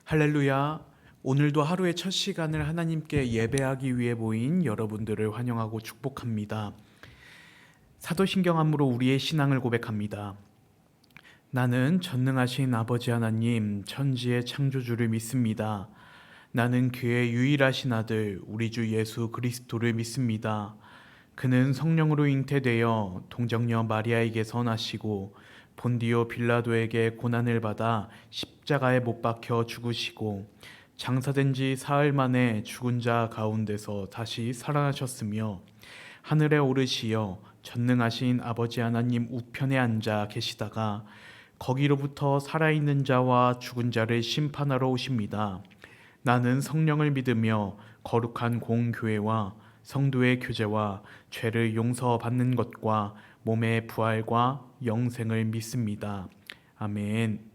할렐루야. 오늘도 하루의 첫 시간을 하나님께 예배하기 위해 모인 여러분들을 환영하고 축복합니다. 사도신경함으로 우리의 신앙을 고백합니다. 나는 전능하신 아버지 하나님, 천지의 창조주를 믿습니다. 나는 그의 유일하신 아들, 우리 주 예수 그리스도를 믿습니다. 그는 성령으로 잉태되어 동정녀 마리아에게서 나시고 본디오 빌라도에게 고난을 받아 십자가에 못 박혀 죽으시고 장사된 지 사흘 만에 죽은 자 가운데서 다시 살아나셨으며 하늘에 오르시어 전능하신 아버지 하나님 우편에 앉아 계시다가 거기로부터 살아있는 자와 죽은 자를 심판하러 오십니다. 나는 성령을 믿으며 거룩한 공교회와 성도의 교제와 죄를 용서받는 것과 몸의 부활과 영생을 믿습니다. 아멘.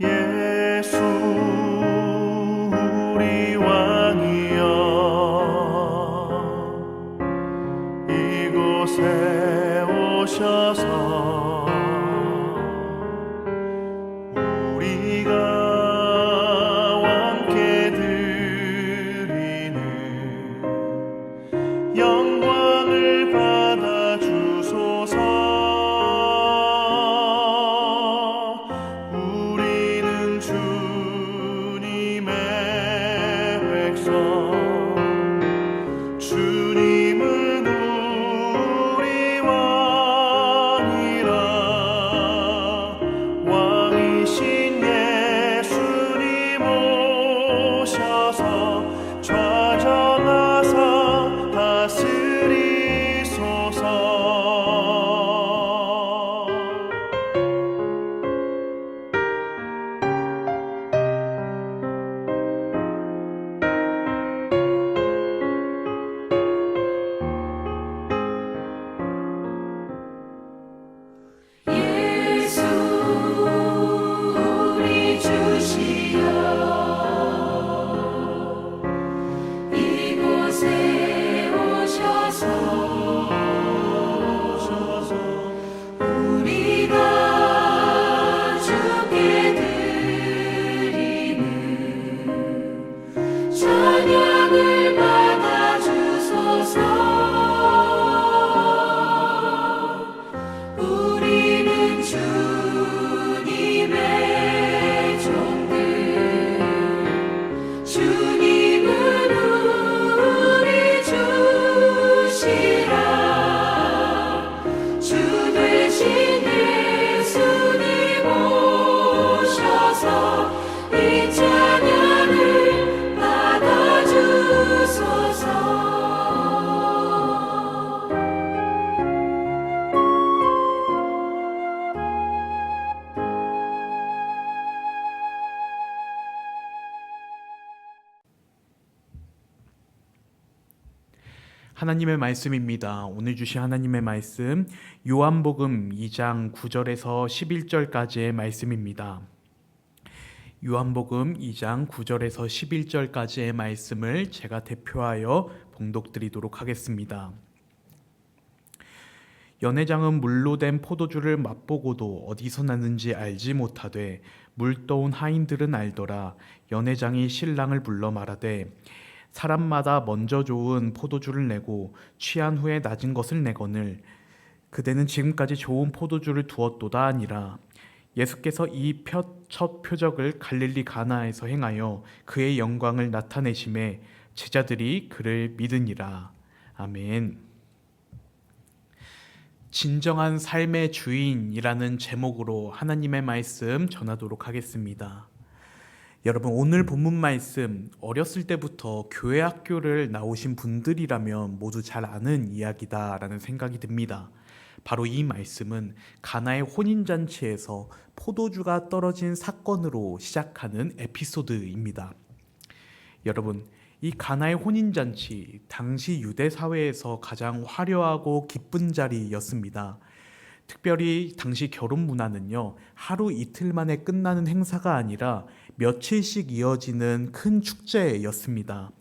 예수 우리 왕이여 이곳에 오셔서 우리가 함께 드리는 영광을 받아 주소서. 주님은 우리 왕이라 왕이신 예수님 오셔서 좌정하사 다스리소서. 찬양을 받아 주소서. 우리는 주님의 종들, 주님은 우리 주시라. 주 되신 예수님 오셔서 이 찬양을 받아 주소서. 하나님의 말씀입니다. 오늘 주신 하나님의 말씀 요한복음 2장 9절에서 11절까지의 말씀입니다. 요한복음 2장 9절에서 11절까지의 말씀을 제가 대표하여 봉독드리도록 하겠습니다. 연회장은 물로 된 포도주를 맛보고도 어디서 났는지 알지 못하되 물떠온 하인들은 알더라. 연회장이 신랑을 불러 말하되 사람마다 먼저 좋은 포도주를 내고 취한 후에 낮은 것을 내거늘 그대는 지금까지 좋은 포도주를 두었도다 하니라. 예수께서 이 첫 표적을 갈릴리 가나에서 행하여 그의 영광을 나타내심에 제자들이 그를 믿으니라. 아멘. 진정한 삶의 주인이라는 제목으로 하나님의 말씀 전하도록 하겠습니다. 여러분, 오늘 본문 말씀 어렸을 때부터 교회 학교를 나오신 분들이라면 모두 잘 아는 이야기다라는 생각이 듭니다. 바로 이 말씀은 가나의 혼인잔치에서 포도주가 떨어진 사건으로 시작하는 에피소드입니다. 여러분, 이 가나의 혼인잔치, 당시 유대 사회에서 가장 화려하고 기쁜 자리였습니다. 특별히 당시 결혼 문화는요, 하루 이틀 만에 끝나는 행사가 아니라 며칠씩 이어지는 큰 축제였습니다.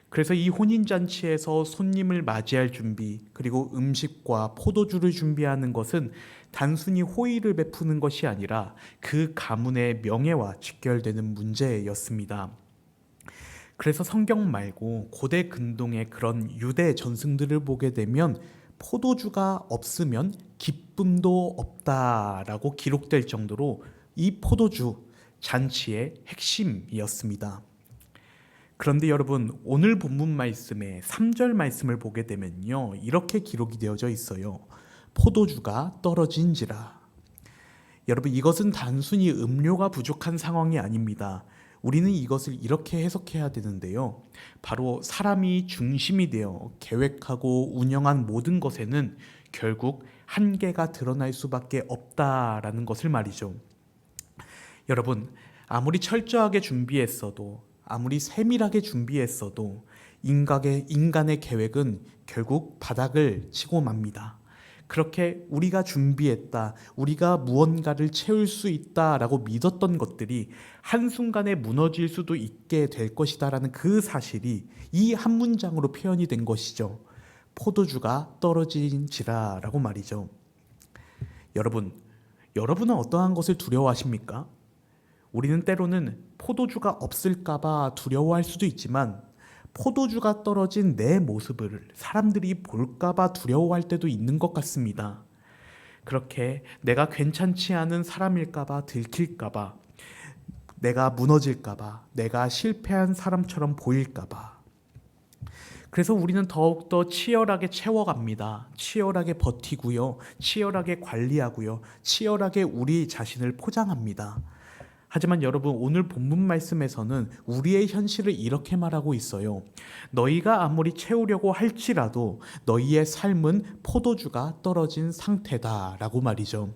그래서 이 혼인잔치에서 손님을 맞이할 준비, 그리고 음식과 포도주를 준비하는 것은 단순히 호의를 베푸는 것이 아니라 그 가문의 명예와 직결되는 문제였습니다. 그래서 성경 말고 고대 근동의 그런 유대 전승들을 보게 되면 포도주가 없으면 기쁨도 없다라고 기록될 정도로 이 포도주 잔치의 핵심이었습니다. 그런데 여러분, 오늘 본문 말씀의 3절 말씀을 보게 되면요, 이렇게 기록이 되어져 있어요. 포도주가 떨어진지라. 여러분, 이것은 단순히 음료가 부족한 상황이 아닙니다. 우리는 이것을 이렇게 해석해야 되는데요. 바로 사람이 중심이 되어 계획하고 운영한 모든 것에는 결국 한계가 드러날 수밖에 없다라는 것을 말이죠. 여러분, 아무리 철저하게 준비했어도, 아무리 세밀하게 준비했어도 인간의 계획은 결국 바닥을 치고 맙니다. 그렇게 우리가 준비했다, 우리가 무언가를 채울 수 있다라고 믿었던 것들이 한순간에 무너질 수도 있게 될 것이다라는 그 사실이 이 한 문장으로 표현이 된 것이죠. 포도주가 떨어진지라라고 말이죠. 여러분은 어떠한 것을 두려워하십니까? 우리는 때로는 포도주가 없을까봐 두려워할 수도 있지만 포도주가 떨어진 내 모습을 사람들이 볼까봐 두려워할 때도 있는 것 같습니다. 그렇게 내가 괜찮지 않은 사람일까봐 들킬까봐, 내가 무너질까봐, 내가 실패한 사람처럼 보일까봐. 그래서 우리는 더욱더 치열하게 채워갑니다. 치열하게 버티고요, 치열하게 관리하고요, 치열하게 우리 자신을 포장합니다. 하지만 여러분, 오늘 본문 말씀에서는 우리의 현실을 이렇게 말하고 있어요. 너희가 아무리 채우려고 할지라도 너희의 삶은 포도주가 떨어진 상태다라고 말이죠.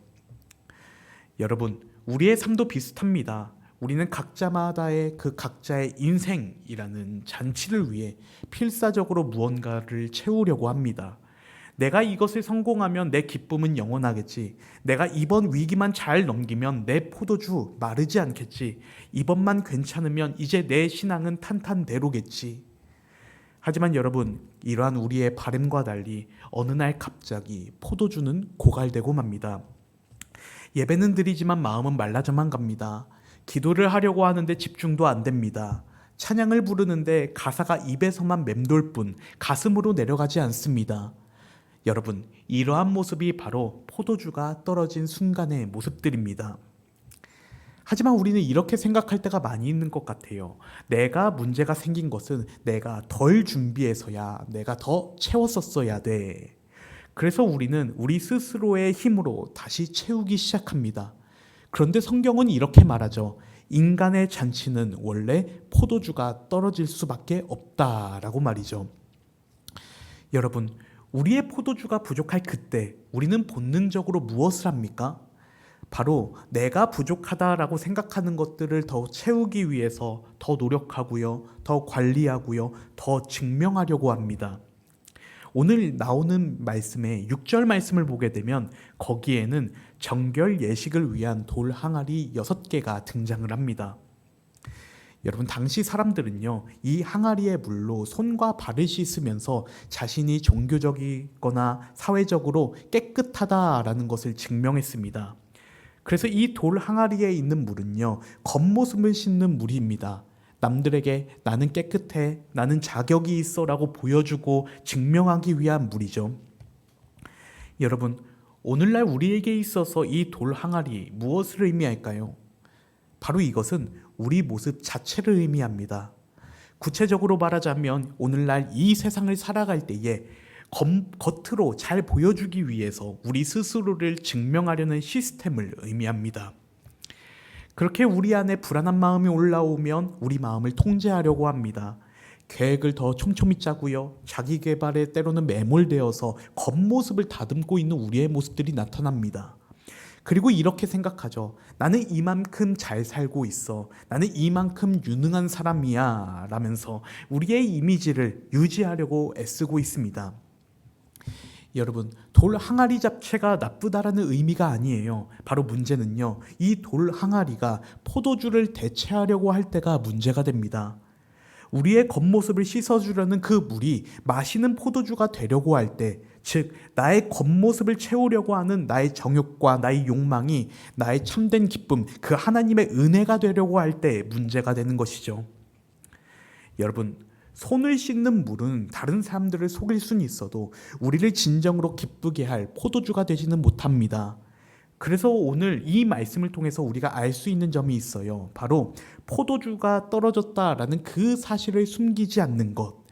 여러분, 우리의 삶도 비슷합니다. 우리는 각자마다의 그 각자의 인생이라는 잔치를 위해 필사적으로 무언가를 채우려고 합니다. 내가 이것을 성공하면 내 기쁨은 영원하겠지. 내가 이번 위기만 잘 넘기면 내 포도주 마르지 않겠지. 이번만 괜찮으면 이제 내 신앙은 탄탄대로겠지. 하지만 여러분, 이러한 우리의 바람과 달리 어느 날 갑자기 포도주는 고갈되고 맙니다. 예배는 드리지만 마음은 말라져만 갑니다. 기도를 하려고 하는데 집중도 안 됩니다. 찬양을 부르는데 가사가 입에서만 맴돌 뿐 가슴으로 내려가지 않습니다. 여러분, 이러한 모습이 바로 포도주가 떨어진 순간의 모습들입니다. 하지만 우리는 이렇게 생각할 때가 많이 있는 것 같아요. 내가 문제가 생긴 것은 내가 덜 준비해서야, 내가 더 채웠었어야 돼. 그래서 우리는 우리 스스로의 힘으로 다시 채우기 시작합니다. 그런데 성경은 이렇게 말하죠. 인간의 잔치는 원래 포도주가 떨어질 수밖에 없다라고 말이죠. 여러분, 우리의 포도주가 부족할 그때 우리는 본능적으로 무엇을 합니까? 바로 내가 부족하다라고 생각하는 것들을 더 채우기 위해서 더 노력하고요, 더 관리하고요, 더 증명하려고 합니다. 오늘 나오는 말씀의 6절 말씀을 보게 되면 거기에는 정결 예식을 위한 돌 항아리 6개가 등장을 합니다. 여러분, 당시 사람들은요, 이 항아리의 물로 손과 발을 씻으면서 자신이 종교적이거나 사회적으로 깨끗하다라는 것을 증명했습니다. 그래서 이 돌 항아리에 있는 물은요, 겉모습을 씻는 물입니다. 남들에게 나는 깨끗해, 나는 자격이 있어 라고 보여주고 증명하기 위한 물이죠. 여러분, 오늘날 우리에게 있어서 이 돌 항아리 무엇을 의미할까요? 바로 이것은 우리 모습 자체를 의미합니다. 구체적으로 말하자면 오늘날 이 세상을 살아갈 때에 겉으로 잘 보여주기 위해서 우리 스스로를 증명하려는 시스템을 의미합니다. 그렇게 우리 안에 불안한 마음이 올라오면 우리 마음을 통제하려고 합니다. 계획을 더 촘촘히 짜고요, 자기 개발에 때로는 매몰되어서 겉모습을 다듬고 있는 우리의 모습들이 나타납니다. 그리고 이렇게 생각하죠. 나는 이만큼 잘 살고 있어. 나는 이만큼 유능한 사람이야. 라면서 우리의 이미지를 유지하려고 애쓰고 있습니다. 여러분, 돌 항아리 자체가 나쁘다라는 의미가 아니에요. 바로 문제는요, 이 돌 항아리가 포도주를 대체하려고 할 때가 문제가 됩니다. 우리의 겉모습을 씻어주려는 그 물이 마시는 포도주가 되려고 할 때, 즉 나의 겉모습을 채우려고 하는 나의 정욕과 나의 욕망이 나의 참된 기쁨, 그 하나님의 은혜가 되려고 할 때 문제가 되는 것이죠. 여러분, 손을 씻는 물은 다른 사람들을 속일 수는 있어도 우리를 진정으로 기쁘게 할 포도주가 되지는 못합니다. 그래서 오늘 이 말씀을 통해서 우리가 알 수 있는 점이 있어요. 바로 포도주가 떨어졌다라는 그 사실을 숨기지 않는 것.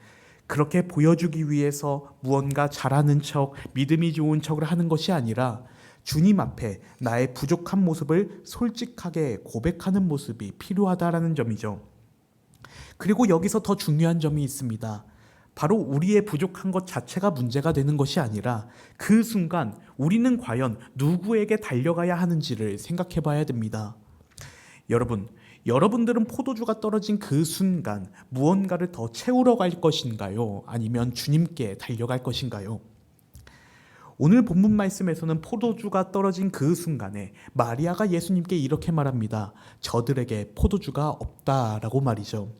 그렇게 보여주기 위해서 무언가 잘하는 척, 믿음이 좋은 척을 하는 것이 아니라 주님 앞에 나의 부족한 모습을 솔직하게 고백하는 모습이 필요하다라는 점이죠. 그리고 여기서 더 중요한 점이 있습니다. 바로 우리의 부족한 것 자체가 문제가 되는 것이 아니라 그 순간 우리는 과연 누구에게 달려가야 하는지를 생각해 봐야 됩니다. 여러분들은 포도주가 떨어진 그 순간 무언가를 더 채우러 갈 것인가요? 아니면 주님께 달려갈 것인가요? 오늘 본문 말씀에서는 포도주가 떨어진 그 순간에 마리아가 예수님께 이렇게 말합니다. 저들에게 포도주가 없다라고 말이죠.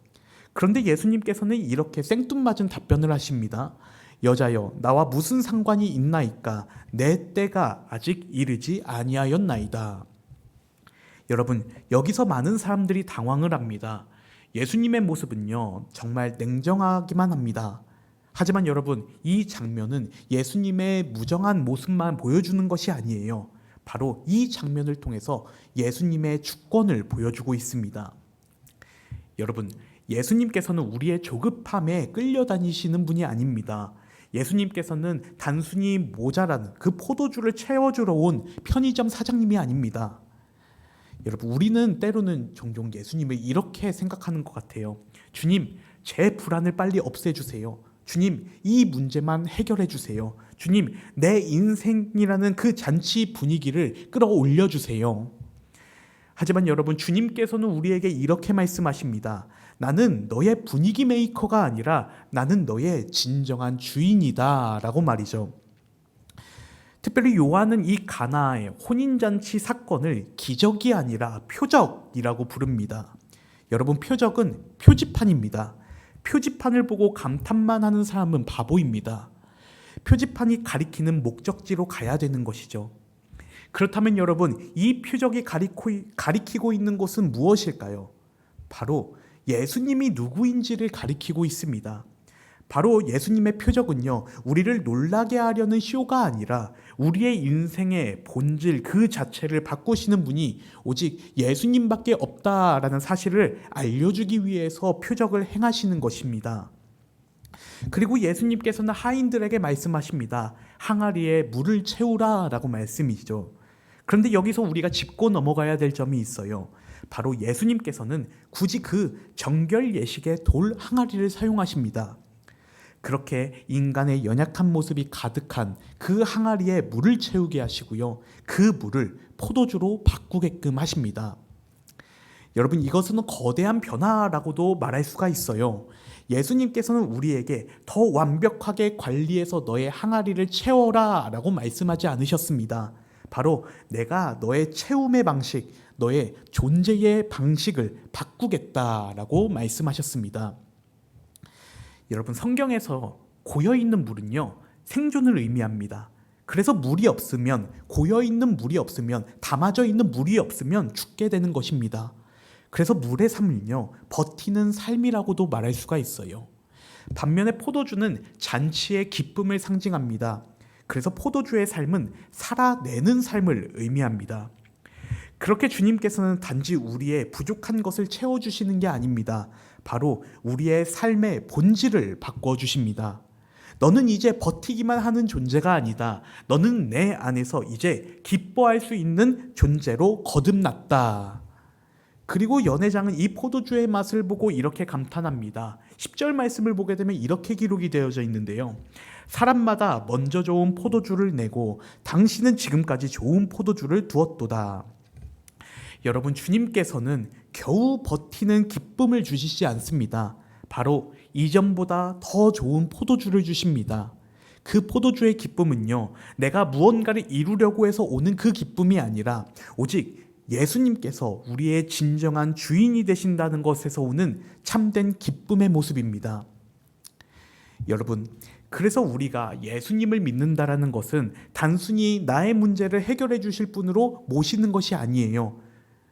그런데 예수님께서는 이렇게 생뚱맞은 답변을 하십니다. 여자여, 나와 무슨 상관이 있나이까? 내 때가 아직 이르지 아니하였나이다. 여러분, 여기서 많은 사람들이 당황을 합니다. 예수님의 모습은요, 정말 냉정하기만 합니다. 하지만 여러분, 이 장면은 예수님의 무정한 모습만 보여주는 것이 아니에요. 바로 이 장면을 통해서 예수님의 주권을 보여주고 있습니다. 여러분, 예수님께서는 우리의 조급함에 끌려다니시는 분이 아닙니다. 예수님께서는 단순히 모자란 그 포도주를 채워주러 온 편의점 사장님이 아닙니다. 여러분, 우리는 때로는 종종 예수님을 이렇게 생각하는 것 같아요. 주님, 제 불안을 빨리 없애주세요. 주님, 이 문제만 해결해 주세요. 주님, 내 인생이라는 그 잔치 분위기를 끌어올려 주세요. 하지만 여러분, 주님께서는 우리에게 이렇게 말씀하십니다. 나는 너의 분위기 메이커가 아니라 나는 너의 진정한 주인이다 라고 말이죠. 특별히 요한은 이 가나의 혼인잔치 사건을 기적이 아니라 표적이라고 부릅니다. 여러분, 표적은 표지판입니다. 표지판을 보고 감탄만 하는 사람은 바보입니다. 표지판이 가리키는 목적지로 가야 되는 것이죠. 그렇다면 여러분, 이 표적이 가리키고 있는 곳은 무엇일까요? 바로 예수님이 누구인지를 가리키고 있습니다. 바로 예수님의 표적은요, 우리를 놀라게 하려는 쇼가 아니라 우리의 인생의 본질 그 자체를 바꾸시는 분이 오직 예수님밖에 없다라는 사실을 알려주기 위해서 표적을 행하시는 것입니다. 그리고 예수님께서는 하인들에게 말씀하십니다. 항아리에 물을 채우라 라고 말씀이죠. 그런데 여기서 우리가 짚고 넘어가야 될 점이 있어요. 바로 예수님께서는 굳이 그 정결 예식의 돌 항아리를 사용하십니다. 그렇게 인간의 연약한 모습이 가득한 그 항아리에 물을 채우게 하시고요. 그 물을 포도주로 바꾸게끔 하십니다. 여러분, 이것은 거대한 변화라고도 말할 수가 있어요. 예수님께서는 우리에게 더 완벽하게 관리해서 너의 항아리를 채워라 라고 말씀하지 않으셨습니다. 바로 내가 너의 채움의 방식, 너의 존재의 방식을 바꾸겠다라고 말씀하셨습니다. 여러분, 성경에서 고여있는 물은요, 생존을 의미합니다. 그래서 물이 없으면, 고여있는 물이 없으면, 담아져 있는 물이 없으면 죽게 되는 것입니다. 그래서 물의 삶은요, 버티는 삶이라고도 말할 수가 있어요. 반면에 포도주는 잔치의 기쁨을 상징합니다. 그래서 포도주의 삶은 살아내는 삶을 의미합니다. 그렇게 주님께서는 단지 우리의 부족한 것을 채워주시는 게 아닙니다. 바로 우리의 삶의 본질을 바꿔주십니다. 너는 이제 버티기만 하는 존재가 아니다. 너는 내 안에서 이제 기뻐할 수 있는 존재로 거듭났다. 그리고 연회장은 이 포도주의 맛을 보고 이렇게 감탄합니다. 10절 말씀을 보게 되면 이렇게 기록이 되어져 있는데요. 사람마다 먼저 좋은 포도주를 내고 당신은 지금까지 좋은 포도주를 두었도다. 여러분, 주님께서는 겨우 버티는 기쁨을 주시지 않습니다. 바로 이전보다 더 좋은 포도주를 주십니다. 그 포도주의 기쁨은요, 내가 무언가를 이루려고 해서 오는 그 기쁨이 아니라 오직 예수님께서 우리의 진정한 주인이 되신다는 것에서 오는 참된 기쁨의 모습입니다. 여러분, 그래서 우리가 예수님을 믿는다라는 것은 단순히 나의 문제를 해결해 주실 분으로 모시는 것이 아니에요.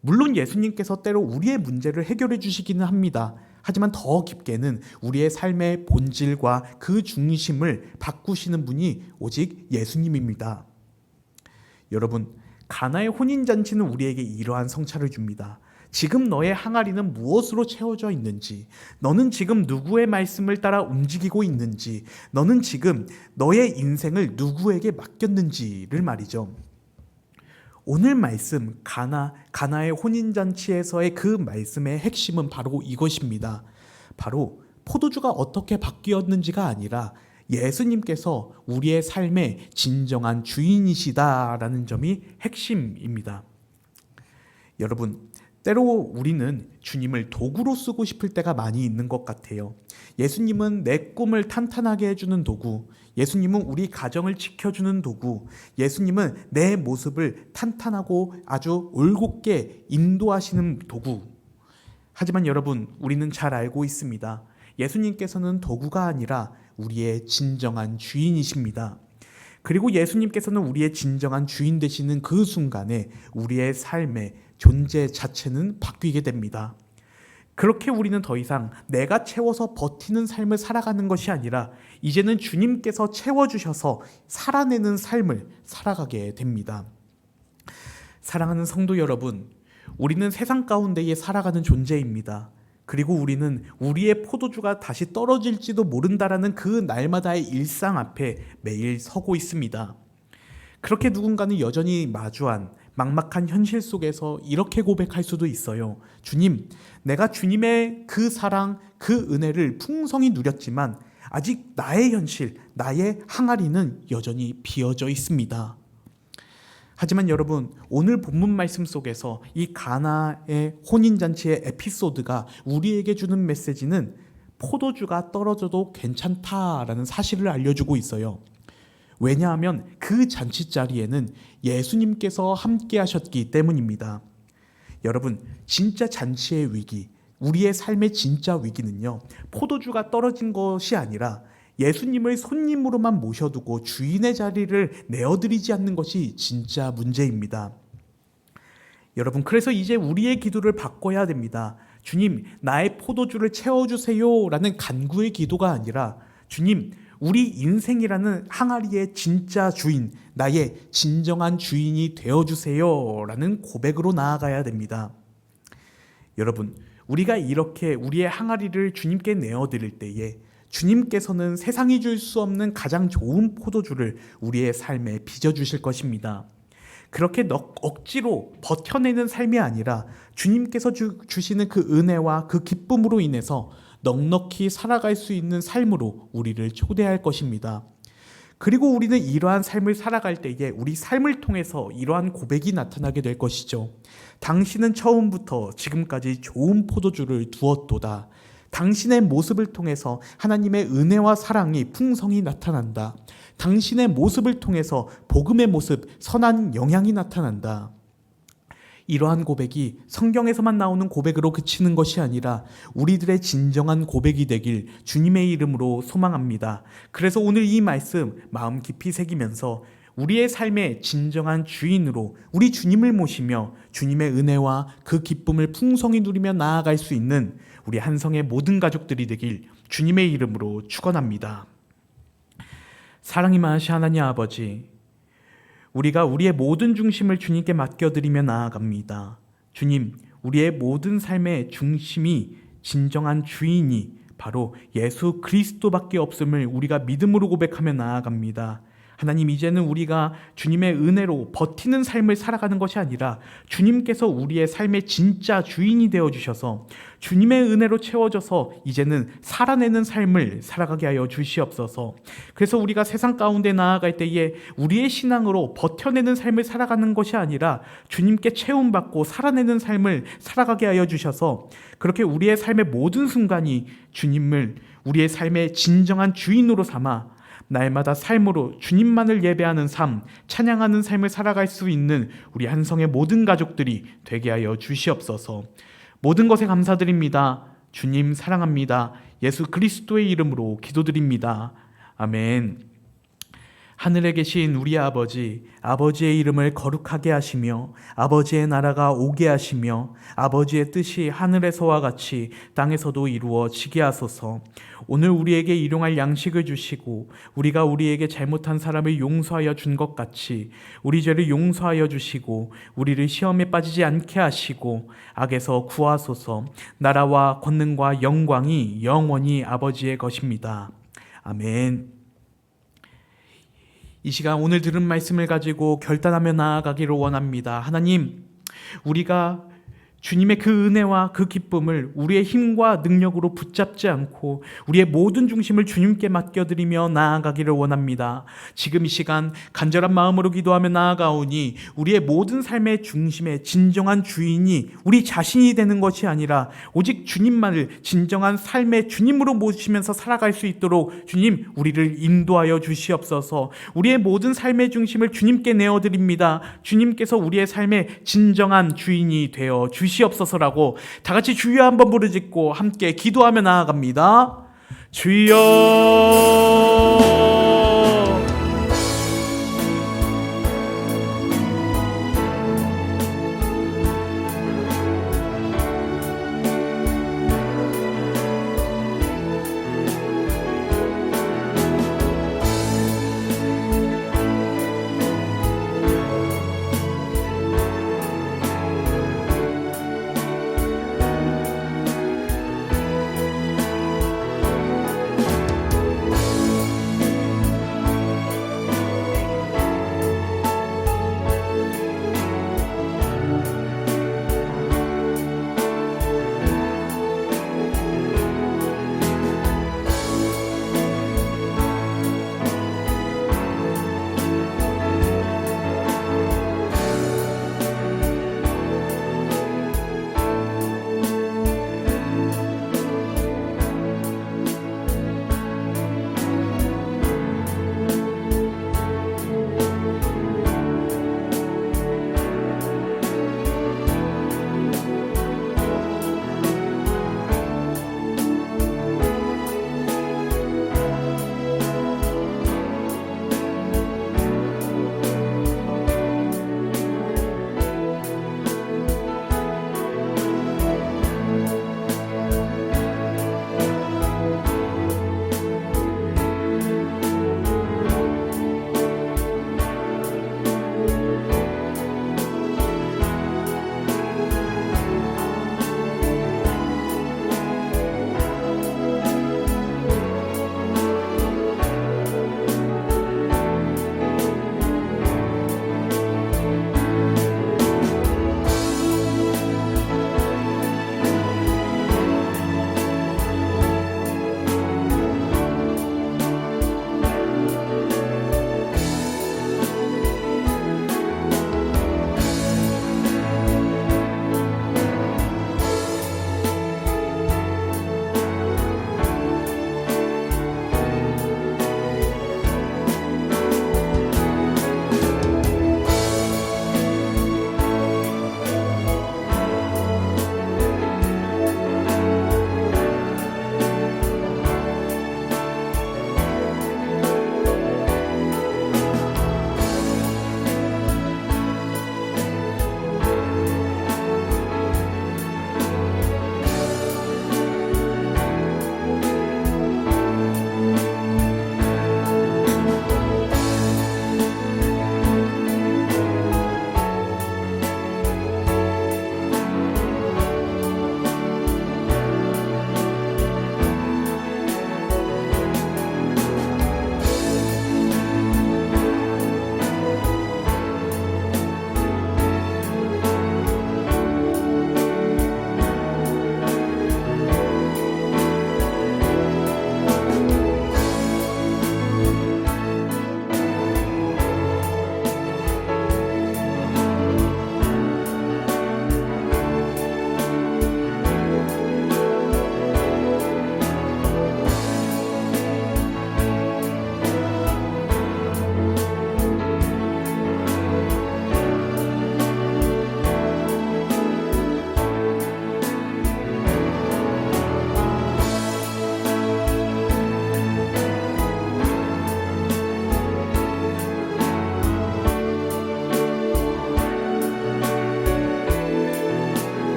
물론 예수님께서 때로 우리의 문제를 해결해 주시기는 합니다. 하지만 더 깊게는 우리의 삶의 본질과 그 중심을 바꾸시는 분이 오직 예수님입니다. 여러분, 가나의 혼인잔치는 우리에게 이러한 성찰을 줍니다. 지금 너의 항아리는 무엇으로 채워져 있는지, 너는 지금 누구의 말씀을 따라 움직이고 있는지, 너는 지금 너의 인생을 누구에게 맡겼는지를 말이죠. 오늘 말씀 가나의 혼인잔치에서의 그 말씀의 핵심은 바로 이것입니다. 바로 포도주가 어떻게 바뀌었는지가 아니라 예수님께서 우리의 삶의 진정한 주인이시다라는 점이 핵심입니다. 여러분, 때로 우리는 주님을 도구로 쓰고 싶을 때가 많이 있는 것 같아요. 예수님은 내 꿈을 탄탄하게 해주는 도구, 예수님은 우리 가정을 지켜주는 도구, 예수님은 내 모습을 탄탄하고 아주 올곧게 인도하시는 도구. 하지만 여러분, 우리는 잘 알고 있습니다. 예수님께서는 도구가 아니라 우리의 진정한 주인이십니다. 그리고 예수님께서는 우리의 진정한 주인 되시는 그 순간에 우리의 삶의 존재 자체는 바뀌게 됩니다. 그렇게 우리는 더 이상 내가 채워서 버티는 삶을 살아가는 것이 아니라 이제는 주님께서 채워주셔서 살아내는 삶을 살아가게 됩니다. 사랑하는 성도 여러분, 우리는 세상 가운데에 살아가는 존재입니다. 그리고 우리는 우리의 포도주가 다시 떨어질지도 모른다라는 그 날마다의 일상 앞에 매일 서고 있습니다. 그렇게 누군가는 여전히 마주한 막막한 현실 속에서 이렇게 고백할 수도 있어요. 주님, 내가 주님의 그 사랑, 그 은혜를 풍성히 누렸지만 아직 나의 현실, 나의 항아리는 여전히 비어져 있습니다. 하지만 여러분, 오늘 본문 말씀 속에서 이 가나의 혼인잔치의 에피소드가 우리에게 주는 메시지는 포도주가 떨어져도 괜찮다라는 사실을 알려주고 있어요. 왜냐하면 그 잔치 자리에는 예수님께서 함께 하셨기 때문입니다. 여러분, 진짜 잔치의 위기, 우리의 삶의 진짜 위기는요, 포도주가 떨어진 것이 아니라 예수님을 손님으로만 모셔두고 주인의 자리를 내어드리지 않는 것이 진짜 문제입니다. 여러분, 그래서 이제 우리의 기도를 바꿔야 됩니다. 주님, 나의 포도주를 채워주세요 라는 간구의 기도가 아니라 주님, 우리 인생이라는 항아리의 진짜 주인, 나의 진정한 주인이 되어주세요 라는 고백으로 나아가야 됩니다. 여러분, 우리가 이렇게 우리의 항아리를 주님께 내어드릴 때에 주님께서는 세상이 줄 수 없는 가장 좋은 포도주를 우리의 삶에 빚어주실 것입니다. 그렇게 억지로 버텨내는 삶이 아니라 주님께서 주시는 그 은혜와 그 기쁨으로 인해서 넉넉히 살아갈 수 있는 삶으로 우리를 초대할 것입니다. 그리고 우리는 이러한 삶을 살아갈 때에 우리 삶을 통해서 이러한 고백이 나타나게 될 것이죠. 당신은 처음부터 지금까지 좋은 포도주를 두었도다. 당신의 모습을 통해서 하나님의 은혜와 사랑이 풍성히 나타난다. 당신의 모습을 통해서 복음의 모습, 선한 영향이 나타난다. 이러한 고백이 성경에서만 나오는 고백으로 그치는 것이 아니라 우리들의 진정한 고백이 되길 주님의 이름으로 소망합니다. 그래서 오늘 이 말씀 마음 깊이 새기면서 우리의 삶의 진정한 주인으로 우리 주님을 모시며 주님의 은혜와 그 기쁨을 풍성히 누리며 나아갈 수 있는 우리 한성의 모든 가족들이 되길 주님의 이름으로 축원합니다. 사랑이 많으신 하나님 아버지, 우리가 우리의 모든 중심을 주님께 맡겨드리며 나아갑니다. 주님, 우리의 모든 삶의 중심이 진정한 주인이 바로 예수 그리스도밖에 없음을 우리가 믿음으로 고백하며 나아갑니다. 하나님, 이제는 우리가 주님의 은혜로 버티는 삶을 살아가는 것이 아니라 주님께서 우리의 삶의 진짜 주인이 되어주셔서 주님의 은혜로 채워져서 이제는 살아내는 삶을 살아가게 하여 주시옵소서. 그래서 우리가 세상 가운데 나아갈 때에 우리의 신앙으로 버텨내는 삶을 살아가는 것이 아니라 주님께 채움받고 살아내는 삶을 살아가게 하여 주셔서 그렇게 우리의 삶의 모든 순간이 주님을 우리의 삶의 진정한 주인으로 삼아 날마다 삶으로 주님만을 예배하는 삶, 찬양하는 삶을 살아갈 수 있는 우리 한성의 모든 가족들이 되게 하여 주시옵소서. 모든 것에 감사드립니다. 주님 사랑합니다. 예수 그리스도의 이름으로 기도드립니다. 아멘. 하늘에 계신 우리 아버지, 아버지의 이름을 거룩하게 하시며 아버지의 나라가 오게 하시며 아버지의 뜻이 하늘에서와 같이 땅에서도 이루어지게 하소서. 오늘 우리에게 일용할 양식을 주시고 우리가 우리에게 잘못한 사람을 용서하여 준 것 같이 우리 죄를 용서하여 주시고 우리를 시험에 빠지지 않게 하시고 악에서 구하소서. 나라와 권능과 영광이 영원히 아버지의 것입니다. 아멘. 이 시간 오늘 들은 말씀을 가지고 결단하며 나아가기를 원합니다. 하나님, 우리가 주님의 그 은혜와 그 기쁨을 우리의 힘과 능력으로 붙잡지 않고 우리의 모든 중심을 주님께 맡겨드리며 나아가기를 원합니다. 지금 이 시간 간절한 마음으로 기도하며 나아가오니 우리의 모든 삶의 중심의 진정한 주인이 우리 자신이 되는 것이 아니라 오직 주님만을 진정한 삶의 주님으로 모시면서 살아갈 수 있도록 주님, 우리를 인도하여 주시옵소서. 우리의 모든 삶의 중심을 주님께 내어드립니다. 주님께서 우리의 삶의 진정한 주인이 되어 주시옵소서라고 다 같이 주여 한번 부르짖고 함께 기도하며 나아갑니다. 주여